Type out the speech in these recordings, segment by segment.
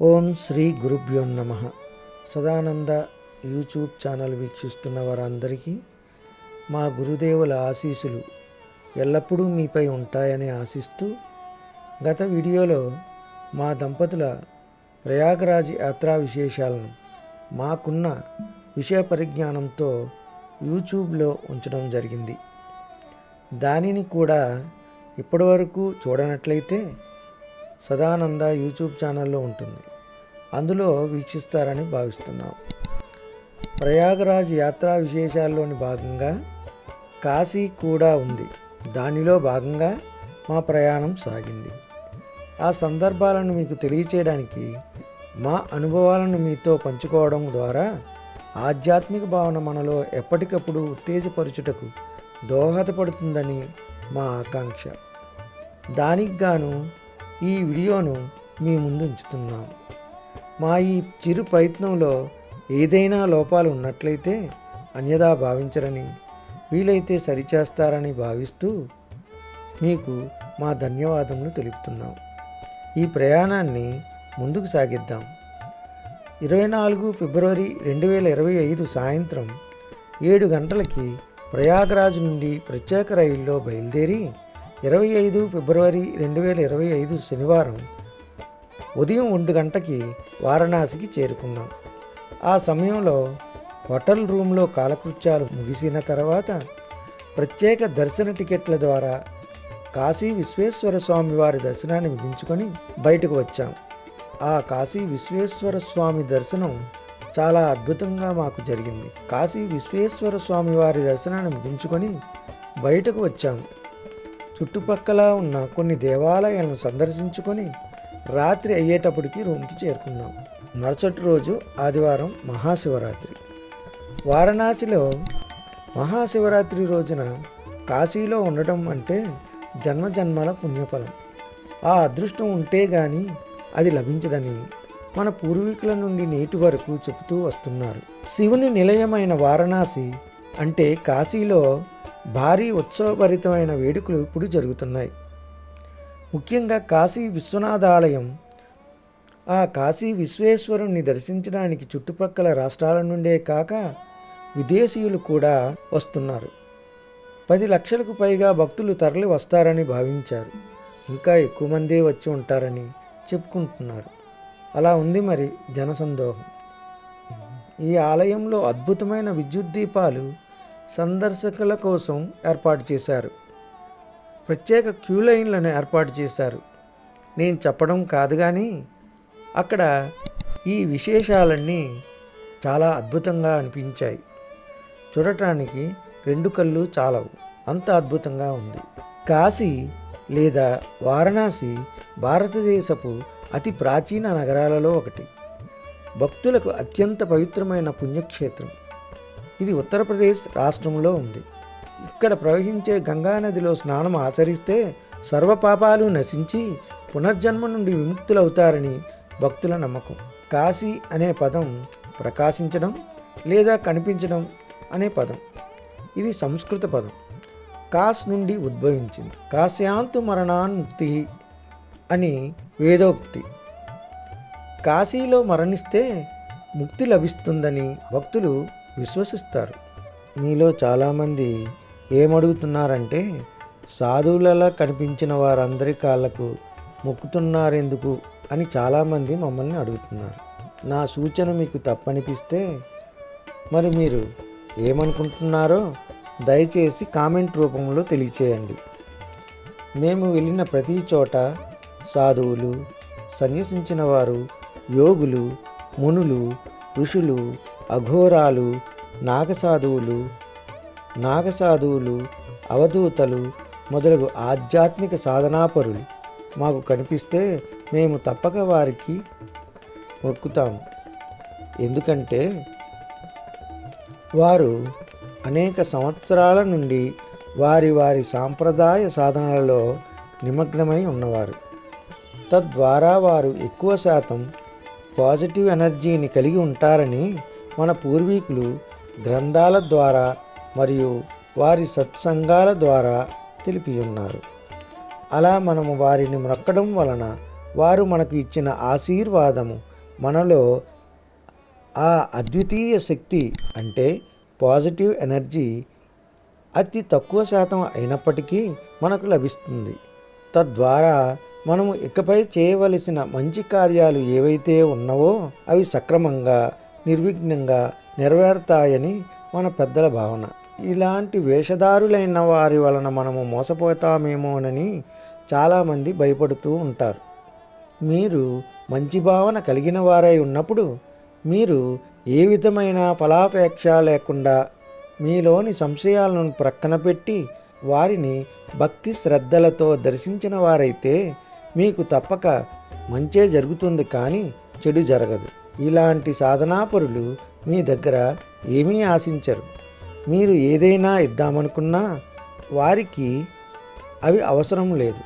ఓం శ్రీ గురుభ్యో నమ. Sadananda YouTube channel వీక్షిస్తున్న వారందరికీ మా గురుదేవుల ఆశీస్సులు ఎల్లప్పుడూ మీపై ఉంటాయని ఆశిస్తూ, గత వీడియోలో మా దంపతుల ప్రయాగరాజ్ యాత్రా విశేషాలను మాకున్న విషయ పరిజ్ఞానంతో యూట్యూబ్లో ఉంచడం జరిగింది. దానిని కూడా ఇప్పటివరకు చూడనట్లయితే సదానంద యూట్యూబ్ ఛానల్లో ఉంటుంది, అందులో వీక్షిస్తారని భావిస్తున్నాం. ప్రయాగరాజ్ యాత్రా విశేషాల్లోని భాగంగా కాశీ కూడా ఉంది. దానిలో భాగంగా మా ప్రయాణం సాగింది. ఆ సందర్భాలను మీకు తెలియచేయడానికి, మా అనుభవాలను మీతో పంచుకోవడం ద్వారా ఆధ్యాత్మిక భావన మనలో ఎప్పటికప్పుడు ఉత్తేజపరచుటకు దోహదపడుతుందని మా ఆకాంక్ష. దానికి గాను ఈ వీడియోను మీ ముందు ఉంచుతున్నాం. మా ఈ చిరు ప్రయత్నంలో ఏదైనా లోపాలు ఉన్నట్లయితే అన్యదా భావించరని, వీలైతే సరిచేస్తారని భావిస్తూ మీకు మా ధన్యవాదములు తెలుపుతున్నాం. ఈ ప్రయాణాన్ని ముందుకు సాగిద్దాం. 24 ఫిబ్రవరి 2025 సాయంత్రం 7 గంటలకి ప్రయాగరాజ్ నుండి ప్రత్యేక రైల్లో బయలుదేరి 25 ఫిబ్రవరి 2025 శనివారం ఉదయం 1 గంటకి వారణాసికి చేరుకున్నాం. ఆ సమయంలో హోటల్ రూమ్లో కాలకృత్యాలు ముగిసిన తర్వాత ప్రత్యేక దర్శన టికెట్ల ద్వారా కాశీ విశ్వేశ్వర స్వామి వారి దర్శనాన్ని ముగించుకొని బయటకు వచ్చాం. ఆ కాశీ విశ్వేశ్వర స్వామి దర్శనం చాలా అద్భుతంగా మాకు జరిగింది. కాశీ విశ్వేశ్వర స్వామి వారి దర్శనాన్ని ముగించుకొని బయటకు వచ్చాము. చుట్టుపక్కల ఉన్న కొన్ని దేవాలయాలను సందర్శించుకొని రాత్రి అయ్యేటప్పటికి రూమ్కి చేరుకున్నాం. మరుసటి రోజు ఆదివారం మహాశివరాత్రి. వారణాసిలో మహాశివరాత్రి రోజున కాశీలో ఉండటం అంటే జన్మజన్మల పుణ్యఫలం. ఆ అదృష్టం ఉంటే గాని అది లభించదని మన పూర్వీకుల నుండి నేటి వరకు చెబుతూ వస్తున్నారు. శివుని నిలయమైన వారణాసి అంటే కాశీలో భారీ ఉత్సవభరితమైన వేడుకలు ఇప్పుడు జరుగుతున్నాయి. ముఖ్యంగా కాశీ విశ్వనాథ ఆలయం. ఆ కాశీ విశ్వేశ్వరుణ్ణి దర్శించడానికి చుట్టుపక్కల రాష్ట్రాల నుండే కాక విదేశీయులు కూడా వస్తున్నారు. 10 లక్షలకు పైగా భక్తులు తరలి వస్తారని భావించారు. ఇంకా ఎక్కువ మందే వచ్చి ఉంటారని చెప్పుకుంటున్నారు. అలా ఉంది మరి జనసందోహం. ఈ ఆలయంలో అద్భుతమైన విద్యుత్ దీపాలు సందర్శకుల కోసం ఏర్పాటు చేశారు. ప్రత్యేక క్యూ లైన్లను ఏర్పాటు చేశారు. నేను చెప్పడం కాదు కానీ అక్కడ ఈ విశేషాలన్నీ చాలా అద్భుతంగా అనిపించాయి. చూడటానికి 2 కళ్ళు చాలవు, అంత అద్భుతంగా ఉంది. కాశీ లేదా వారణాసి భారతదేశపు అతి ప్రాచీన నగరాలలో ఒకటి. భక్తులకు అత్యంత పవిత్రమైన పుణ్యక్షేత్రం. ఇది ఉత్తరప్రదేశ్ రాష్ట్రంలో ఉంది. ఇక్కడ ప్రవహించే గంగానదిలో స్నానం ఆచరిస్తే సర్వపాపాలు నశించి పునర్జన్మ నుండి విముక్తులవుతారని భక్తుల నమ్మకం. కాశీ అనే పదం ప్రకాశించడం లేదా కనిపించడం అనే పదం. ఇది సంస్కృత పదం. కాశ్ నుండి ఉద్భవించింది. కాశ్యాంతు మరణాన్ముక్తి అని వేదోక్తి. కాశీలో మరణిస్తే ముక్తి లభిస్తుందని భక్తులు విశ్వసిస్తారు. మీలో చాలామంది ఏమడుగుతున్నారంటే, సాధువులలా కనిపించిన వారందరి కాళ్ళకు మొక్కుతున్నారెందుకు అని చాలామంది మమ్మల్ని అడుగుతున్నారు. నా సూచన మీకు తప్పనిపిస్తే మరి మీరు ఏమనుకుంటున్నారో దయచేసి కామెంట్ రూపంలో తెలియచేయండి. మేము వెళ్ళిన ప్రతి చోట సాధువులు, సన్యసించిన వారు, యోగులు, మునులు, ఋషులు, అఘోరాలు, నాగసాధువులు, అవధూతలు మొదలగు ఆధ్యాత్మిక సాధనాపరులు మాకు కనిపిస్తే మేము తప్పక వారికి మొక్కుతాము. ఎందుకంటే వారు అనేక సంవత్సరాల నుండి వారి సాంప్రదాయ సాధనలలో నిమగ్నమై ఉన్నవారు. తద్వారా వారు ఎక్కువ శాతం పాజిటివ్ ఎనర్జీని కలిగి ఉంటారని మన పూర్వీకులు గ్రంథాల ద్వారా మరియు వారి సత్సంగాల ద్వారా తెలిపి ఉన్నారు. అలా మనము వారిని మొక్కడం వలన వారు మనకు ఇచ్చిన ఆశీర్వాదము మనలో ఆ అద్వితీయ శక్తి అంటే పాజిటివ్ ఎనర్జీ అతి తక్కువ శాతం అయినప్పటికీ మనకు లభిస్తుంది. తద్వారా మనము ఇకపై చేయవలసిన మంచి కార్యాలు ఏవైతే ఉన్నావో అవి సక్రమంగా నిర్విఘ్నంగా నెరవేరుతాయని మన పెద్దల భావన. ఇలాంటి వేషధారులైన వారి వలన మనము మోసపోతామేమోనని చాలామంది భయపడుతూ ఉంటారు. మీరు మంచి భావన కలిగిన వారై ఉన్నప్పుడు మీరు ఏ విధమైన ఫలాపేక్ష లేకుండా మీలోని సంశయాలను ప్రక్కన పెట్టి వారిని భక్తి శ్రద్ధలతో దర్శించిన వారైతే మీకు తప్పక మంచే జరుగుతుంది, కానీ చెడు జరగదు. ఇలాంటి సాధనాపరులు మీ దగ్గర ఏమీ ఆశించరు. మీరు ఏదైనా ఇద్దామనుకున్నా వారికి అవి అవసరం లేదు.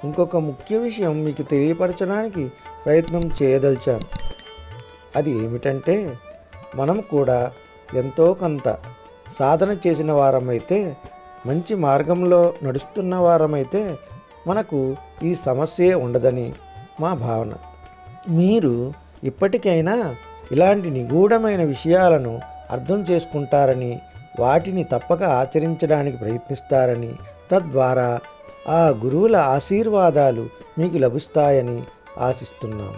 ఇంకొక ముఖ్య విషయం మీకు తెలియపరచడానికి ప్రయత్నం చేయదలిచాను. అది ఏమిటంటే, మనం కూడా ఎంతో కొంత సాధన చేసిన వారమైతే, మంచి మార్గంలో నడుస్తున్న వారమైతే మనకు ఈ సమస్యే ఉండదని మా భావన. మీరు ఇప్పటికైనా ఇలాంటి నిగూఢమైన విషయాలను అర్థం చేసుకుంటారని, వాటిని తప్పక ఆచరించడానికి ప్రయత్నిస్తారని, తద్వారా ఆ గురువుల ఆశీర్వాదాలు మీకు లభిస్తాయని ఆశిస్తున్నాం.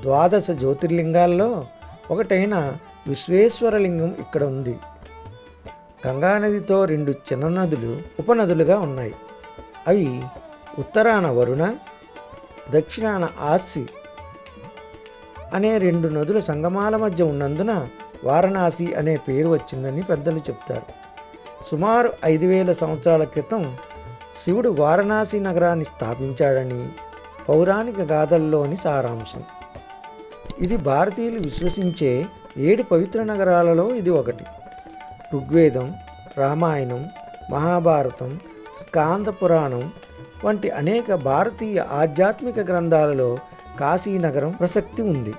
12 జ్యోతిర్లింగాల్లో ఒకటైన విశ్వేశ్వరలింగం ఇక్కడ ఉంది. గంగానదితో 2 చిన్న నదులు ఉపనదులుగా ఉన్నాయి. అవి ఉత్తరాన వరుణ, దక్షిణాన ఆసి అనే 2 నదుల సంగమాల మధ్య ఉన్నందున వారణాసి అనే పేరు వచ్చిందని పెద్దలు చెప్తారు. సుమారు 5000 సంవత్సరాల క్రితం శివుడు వారణాసి నగరాన్ని స్థాపించాడని పౌరాణిక గాథల్లోని సారాంశం. ఇది భారతీయులు విశ్వసించే 7 పవిత్ర నగరాలలో ఇది ఒకటి. ఋగ్వేదం, రామాయణం, మహాభారతం, స్కాంద పురాణం వంటి అనేక భారతీయ ఆధ్యాత్మిక గ్రంథాలలో కాశీనగరం ప్రసక్తి ఉంది.